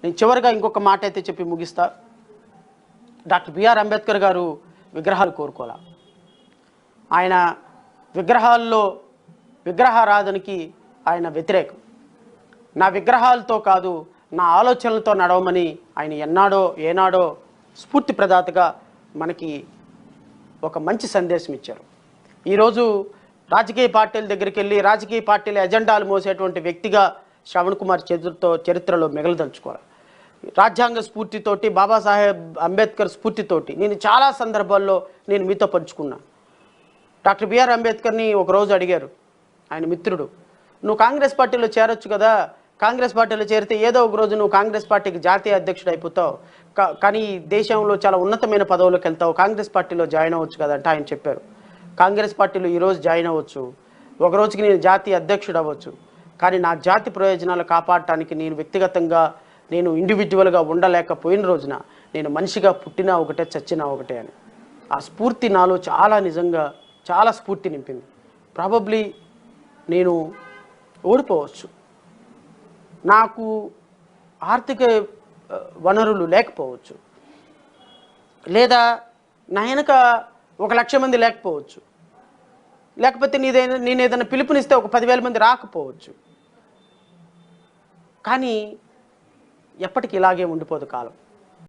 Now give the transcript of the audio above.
నేను చివరిగా ఇంకొక మాట అయితే చెప్పి ముగిస్తా. డాక్టర్ బిఆర్ అంబేద్కర్ గారు విగ్రహాలు కోరుకోలే. ఆయన విగ్రహారాధనకి ఆయన వ్యతిరేకం. నా విగ్రహాలతో కాదు, నా ఆలోచనలతో నడవమని ఆయన ఏనాడో స్ఫూర్తి ప్రదాతగా మనకి ఒక మంచి సందేశం ఇచ్చారు. ఈరోజు రాజకీయ పార్టీల దగ్గరికి వెళ్ళి రాజకీయ పార్టీల ఎజెండాలు మోసేటువంటి వ్యక్తిగా శ్రవణ్ కుమార్ చరిత్రలో మిగలదలుచుకోవాలి. రాజ్యాంగ స్ఫూర్తితోటి, బాబాసాహెబ్ అంబేద్కర్ స్ఫూర్తితోటి నేను చాలా సందర్భాల్లో నేను మీతో పంచుకున్నా. డాక్టర్ బిఆర్ అంబేద్కర్ని ఒకరోజు అడిగారు ఆయన మిత్రుడు, నువ్వు కాంగ్రెస్ పార్టీలో చేరొచ్చు కదా, కాంగ్రెస్ పార్టీలో చేరితే ఏదో ఒక రోజు నువ్వు కాంగ్రెస్ పార్టీకి జాతీయ అధ్యక్షుడు అయిపోతావు, కానీ దేశంలో చాలా ఉన్నతమైన పదవులకు వెళ్తావు, కాంగ్రెస్ పార్టీలో జాయిన్ అవ్వచ్చు కదా అంటే ఆయన చెప్పారు, కాంగ్రెస్ పార్టీలో ఈరోజు జాయిన్ అవ్వచ్చు, ఒక రోజుకి నేను జాతీయ అధ్యక్షుడు అవ్వచ్చు, కానీ నా జాతి ప్రయోజనాలు కాపాడటానికి నేను వ్యక్తిగతంగా నేను ఇండివిజువల్గా ఉండలేకపోయిన రోజున నేను మనిషిగా పుట్టినా ఒకటే, చచ్చినా ఒకటే అని. ఆ స్ఫూర్తి నాలో నిజంగా చాలా స్ఫూర్తి నింపింది. ప్రాబబ్లీ నేను ఓడిపోవచ్చు, నాకు ఆర్థిక వనరులు లేకపోవచ్చు, లేదా నా వెనక 1,00,000 మంది లేకపోవచ్చు, లేకపోతే నేను ఏదైనా పిలుపునిస్తే ఒక 10,000 మంది రాకపోవచ్చు. కానీ ఎప్పటికీ ఇలాగే ఉండిపోదు కాలం.